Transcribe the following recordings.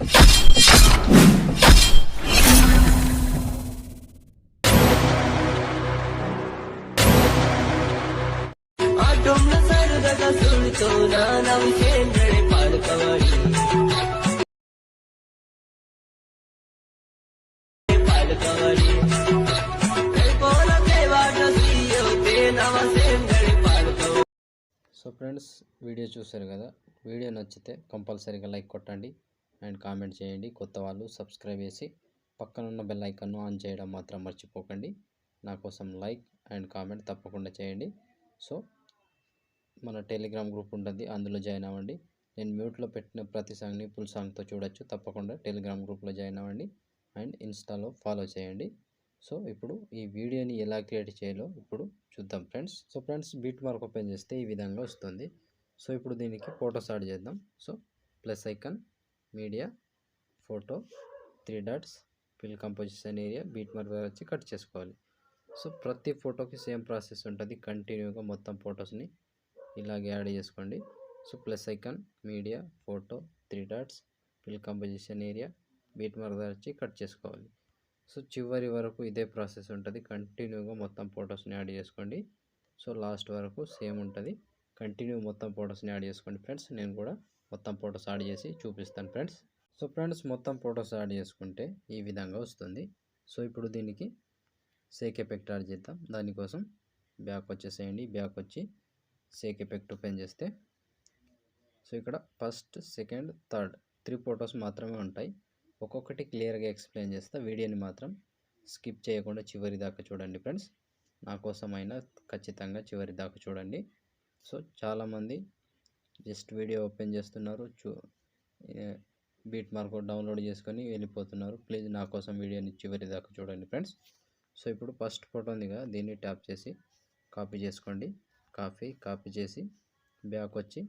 So friends, video చూశారు కదా. Video నచ్చితే కంపల్సరీగా లైక్ కొట్టండి అండ్ కామెంట్ చేయండి. కొత్త వాళ్ళు సబ్స్క్రైబ్ చేసి పక్కనున్న బెల్ ఐకాన్ను ఆన్ చేయడం మాత్రం మర్చిపోకండి. నా కోసం లైక్ అండ్ కామెంట్ తప్పకుండా చేయండి. సో మన టెలిగ్రామ్ గ్రూప్ ఉంటుంది, అందులో జాయిన్ అవ్వండి. నేను మ్యూట్లో పెట్టిన ప్రతి సాంగ్ని ఫుల్ సాంగ్తో చూడొచ్చు. తప్పకుండా టెలిగ్రామ్ గ్రూప్లో జాయిన్ అవ్వండి అండ్ ఇన్స్టాలో ఫాలో చేయండి. సో ఇప్పుడు ఈ వీడియోని ఎలా క్రియేట్ చేయాలో ఇప్పుడు చూద్దాం friends. So friends, beat mark open చేస్తే ఈ విధంగా వస్తుంది. సో ఇప్పుడు దీనికి ఫోటోస్ యాడ్ చేద్దాం. So plus icon, media, photo, 3 dots, fill composition area, beat mark వచ్చి కట్ చేసుకోవాలి. సో ప్రతి ఫోటోకి సేమ్ ప్రాసెస్ ఉంటుంది. కంటిన్యూగా మొత్తం ఫొటోస్ని ఇలాగే యాడ్ చేసుకోండి. So plus icon, media, photo, 3 dots, fill composition area, beat mark వచ్చి కట్ చేసుకోవాలి. సో చివరి వరకు ఇదే ప్రాసెస్ ఉంటుంది. కంటిన్యూగా మొత్తం ఫొటోస్ని యాడ్ చేసుకోండి. సో లాస్ట్ వరకు సేమ్ ఉంటుంది. కంటిన్యూ మొత్తం ఫొటోస్ని యాడ్ చేసుకోండి ఫ్రెండ్స్. నేను కూడా మొత్తం ఫొటోస్ యాడ్ చేసి చూపిస్తాను ఫ్రెండ్స్. సో ఫ్రెండ్స్, మొత్తం ఫొటోస్ యాడ్ చేసుకుంటే ఈ విధంగా వస్తుంది. సో ఇప్పుడు దీనికి సేక్ ఎఫెక్ట్ యాడ్ చేద్దాం. దానికోసం బ్యాక్ వచ్చేసేయండి. బ్యాక్ వచ్చి సేక్ ఎఫెక్ట్ ఓపెన్ చేస్తే సో ఇక్కడ ఫస్ట్, సెకండ్, థర్డ్ 3 ఫొటోస్ మాత్రమే ఉంటాయి. ఒక్కొక్కటి క్లియర్గా ఎక్స్ప్లెయిన్ చేస్తా. వీడియోని మాత్రం స్కిప్ చేయకుండా చివరి దాకా చూడండి ఫ్రెండ్స్. నా కోసమైనా ఖచ్చితంగా చివరి దాకా చూడండి. సో చాలామంది జస్ట్ వీడియో ఓపెన్ చేస్తున్నారు, బీట్ మార్క్ డౌన్లోడ్ చేసుకొని వెళ్ళిపోతున్నారు. ప్లీజ్ నా కోసం వీడియోని చివరి దాకా చూడండి ఫ్రెండ్స్. సో ఇప్పుడు ఫస్ట్ ఫోటో ఉంది కదా, దీన్ని ట్యాప్ చేసి కాపీ చేసుకోండి. కాపీ చేసి బ్యాక్ వచ్చి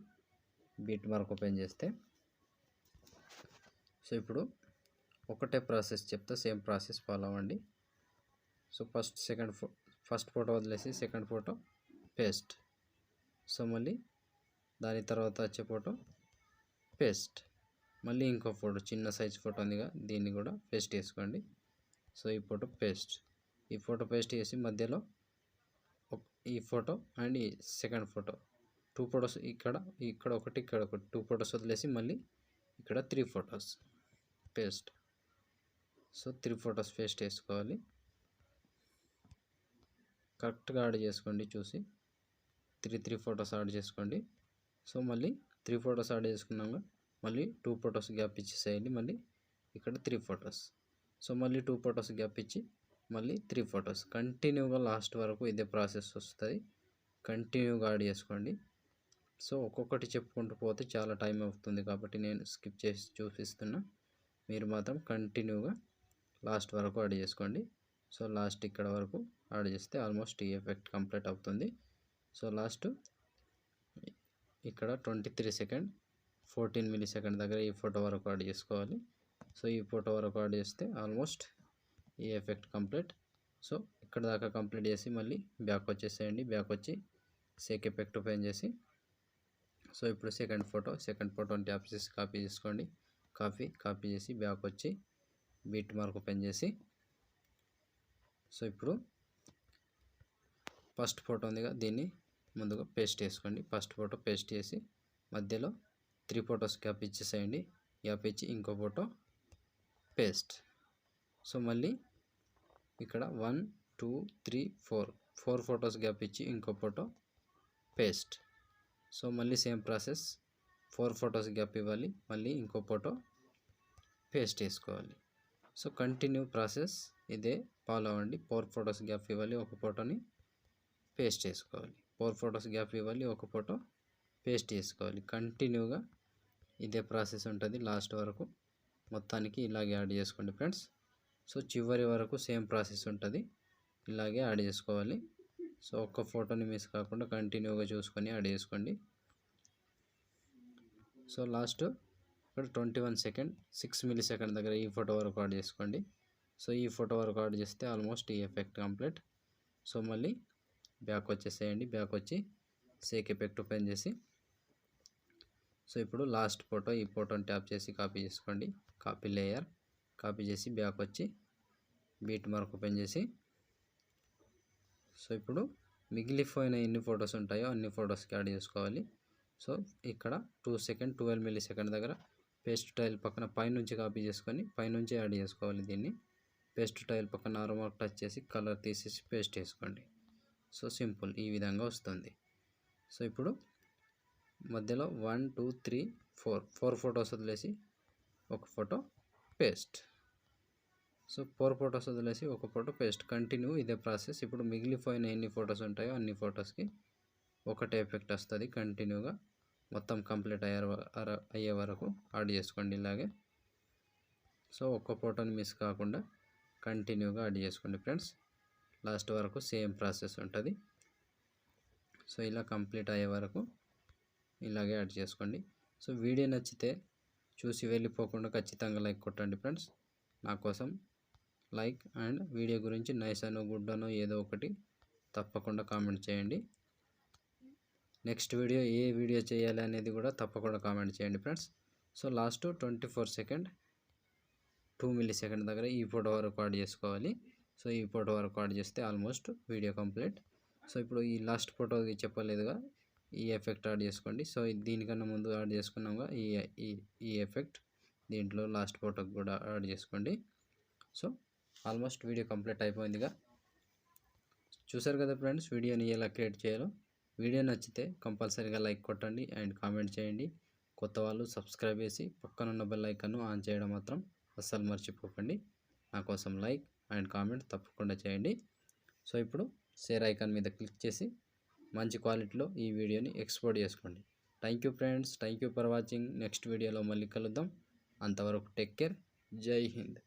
బీట్ మార్క్ ఓపెన్ చేస్తే సో ఇప్పుడు ఒకటే ప్రాసెస్ చెప్తా, సేమ్ ప్రాసెస్ ఫాలో అవ్వండి. సో ఫస్ట్ ఫోటో వదిలేసి సెకండ్ ఫోటో పేస్ట్. సో మళ్ళీ దాని తర్వాత వచ్చే ఫోటో పేస్ట్. మళ్ళీ ఇంకో ఫోటో చిన్న సైజ్ ఫోటో ఉందిగా, దీన్ని కూడా పేస్ట్ చేసుకోండి. సో ఈ ఫోటో పేస్ట్. ఈ ఫోటో పేస్ట్ చేసి మధ్యలో ఈ ఫోటో అండ్ ఈ సెకండ్ ఫోటో 2 ఫొటోస్ ఇక్కడ ఒకటి 2 ఫొటోస్ వదిలేసి మళ్ళీ ఇక్కడ 3 photos paste. So 3 photos paste చేసుకోవాలి. కరెక్ట్గా యాడ్ చేసుకోండి చూసి. 3 ఫొటోస్ యాడ్ చేసుకోండి. సో మళ్ళీ 3 ఫొటోస్ యాడ్ చేసుకున్నాక మళ్ళీ 2 ఫొటోస్ గ్యాప్ ఇచ్చేసేయండి. మళ్ళీ ఇక్కడ 3 ఫొటోస్. సో మళ్ళీ 2 ఫొటోస్ గ్యాప్ ఇచ్చి మళ్ళీ 3 ఫొటోస్. కంటిన్యూగా లాస్ట్ వరకు ఇదే ప్రాసెస్ వస్తుంది. కంటిన్యూగా యాడ్ చేసుకోండి. సో ఒక్కొక్కటి చెప్పుకుంటూ పోతే చాలా టైం అవుతుంది కాబట్టి నేను స్కిప్ చేసి చూపిస్తున్నా. మీరు మాత్రం కంటిన్యూగా లాస్ట్ వరకు యాడ్ చేసుకోండి. సో లాస్ట్ ఇక్కడ వరకు యాడ్ చేస్తే ఆల్మోస్ట్ ఈ ఎఫెక్ట్ కంప్లీట్ అవుతుంది. సో లాస్ట్ ఇక్కడ 23 సెకండ్ 14 మిల్లీ సెకండ్ దగ్గర ఈ ఫోటో వరకు యాడ్ చేసుకోవాలి. సో ఈ ఫోటో వరకు యాడ్ చేస్తే ఆల్మోస్ట్ ఈ ఎఫెక్ట్ కంప్లీట్. సో ఇక్కడ దాకా కంప్లీట్ చేసి మళ్ళీ బ్యాక్ వచ్చేసేయండి. బ్యాక్ వచ్చి సేక్ ఎఫెక్ట్ ఓపెన్ చేసి సో ఇప్పుడు సెకండ్ ఫోటోని ట్యాప్ చేసి కాపీ చేసుకోండి. కాపీ చేసి బ్యాక్ వచ్చి బీట్ మార్క్ ఓపెన్ చేసి సో ఇప్పుడు ఫస్ట్ ఫోటో ఉందిగా, దీన్ని ముందుగా పేస్ట్ చేసుకోండి. ఫస్ట్ ఫోటో పేస్ట్ చేసి మధ్యలో 3 ఫొటోస్ గ్యాప్ ఇచ్చేసేయండి. గ్యాప్ ఇచ్చి ఇంకో ఫోటో పేస్ట్. సో మళ్ళీ ఇక్కడ 1 2 3 4 ఫొటోస్ గ్యాప్ ఇచ్చి ఇంకో ఫోటో పేస్ట్. సో మళ్ళీ సేమ్ ప్రాసెస్ 4 ఫొటోస్ గ్యాప్ ఇవ్వాలి. మళ్ళీ ఇంకో ఫోటో పేస్ట్ చేసుకోవాలి. సో కంటిన్యూ ప్రాసెస్ ఇదే ఫాలో అవ్వండి. 4 ఫొటోస్ గ్యాప్ ఇవ్వాలి, ఒక ఫోటోని పేస్ట్ చేసుకోవాలి. 4 ఫొటోస్ గ్యాప్ ఇవ్వాలి, ఒక ఫోటో పేస్ట్ చేసుకోవాలి. కంటిన్యూగా ఇదే ప్రాసెస్ ఉంటుంది లాస్ట్ వరకు. మొత్తానికి ఇలాగే యాడ్ చేసుకోండి ఫ్రెండ్స్. సో చివరి వరకు సేమ్ ప్రాసెస్ ఉంటుంది, ఇలాగే యాడ్ చేసుకోవాలి. సో ఒక్క ఫోటోని మిస్ కాకుండా కంటిన్యూగా చూసుకొని యాడ్ చేసుకోండి. సో లాస్ట్ ఇక్కడ 21 సెకండ్ 6 మిల్లీ సెకండ్ దగ్గర ఈ ఫోటో వరకు యాడ్ చేసుకోండి. సో ఈ ఫోటో వరకు యాడ్ చేస్తే ఆల్మోస్ట్ ఈ ఎఫెక్ట్ కంప్లీట్. సో మళ్ళీ బ్యాక్ వచ్చేసేయండి. బ్యాక్ వచ్చి సేక్ ఎఫెక్ట్ ఓపెన్ చేసి సో ఇప్పుడు లాస్ట్ ఫోటో, ఈ ఫోటోని ట్యాప్ చేసి కాపీ చేసుకోండి. కాపీ లేయర్, కాపీ చేసి బ్యాక్ వచ్చి బీట్ మార్క్ ఓపెన్ చేసి, సో ఇప్పుడు మిగిలిపోయిన ఎన్ని ఫొటోస్ ఉంటాయో అన్ని ఫొటోస్కి యాడ్ చేసుకోవాలి. సో ఇక్కడ 2 సెకండ్ 12 మిల్లీ సెకండ్ దగ్గర పేస్ట్ టైల్ పక్కన పైనుంచి కాపీ చేసుకొని పైనుంచి యాడ్ చేసుకోవాలి. దీన్ని పేస్ట్ టైల్ పక్కన ఆరో మార్క్ టచ్ చేసి కలర్ తీసేసి పేస్ట్ చేసుకోండి. సో సింపుల్, ఈ విధంగా వస్తుంది. సో ఇప్పుడు మధ్యలో 1 2 3 4 ఫొటోస్ వదిలేసి ఒక ఫోటో పేస్ట్. సో 4 ఫొటోస్ వదిలేసి ఒక ఫోటో పేస్ట్. కంటిన్యూ ఇదే ప్రాసెస్. ఇప్పుడు మిగిలిపోయిన ఎన్ని ఫొటోస్ ఉంటాయో అన్ని ఫొటోస్కి ఒకటే ఎఫెక్ట్ వస్తుంది. కంటిన్యూగా మొత్తం కంప్లీట్ అయ్యే వరకు యాడ్ చేసుకోండి ఇలాగే. సో ఒక్క ఫోటోని మిస్ కాకుండా కంటిన్యూగా యాడ్ చేసుకోండి ఫ్రెండ్స్. లాస్ట్ వరకు సేమ్ ప్రాసెస్ ఉంటుంది. సో ఇలా కంప్లీట్ అయ్యే వరకు ఇలాగే యాడ్ చేసుకోండి. సో వీడియో నచ్చితే చూసి వెళ్ళిపోకుండా ఖచ్చితంగా లైక్ కొట్టండి ఫ్రెండ్స్. నా కోసం లైక్ అండ్ వీడియో గురించి నైస్ అనో గుడ్ అనో ఏదో ఒకటి తప్పకుండా కామెంట్ చేయండి. నెక్స్ట్ వీడియో ఏ వీడియో చేయాలి అనేది కూడా తప్పకుండా కామెంట్ చేయండి friends. So last 24 second 2 milli second దగ్గర ఈ ఫోటో వరకు యాడ్ చేసుకోవాలి. సో ఈ ఫోటో వరకు యాడ్ చేస్తే ఆల్మోస్ట్ వీడియో కంప్లీట్. సో ఇప్పుడు ఈ లాస్ట్ ఫోటోకి చెప్పలేదుగా, ఈ ఎఫెక్ట్ యాడ్ చేసుకోండి. సో దీనికన్నా ముందు యాడ్ చేసుకున్నాముగా ఈ ఎఫెక్ట్, దీంట్లో లాస్ట్ ఫోటోకి కూడా యాడ్ చేసుకోండి. సో ఆల్మోస్ట్ వీడియో కంప్లీట్ అయిపోయిందిగా. చూసారు కదా ఫ్రెండ్స్ వీడియోని ఎలా క్రియేట్ చేయాలో. వీడియో నచ్చితే కంపల్సరీగా లైక్ కొట్టండి అండ్ కామెంట్ చేయండి. కొత్త వాళ్ళు సబ్స్క్రైబ్ చేసి పక్కనున్న బెల్ ఐకాన్ను ఆన్ చేయడం మాత్రం అస్సలు మర్చిపోకండి. నా కోసం లైక్ అండ్ కామెంట్ తప్పకుండా చేయండి. సో ఇప్పుడు షేర్ ఐకాన్ మీద క్లిక్ చేసి మంచి క్వాలిటీలో ఈ వీడియోని ఎక్స్పోర్ట్ చేసుకోండి. Thank you friends, thank you for watching. Next వీడియోలో మళ్ళీ కలుద్దాం. అంతవరకు టేక్ కేర్. జై హింద్.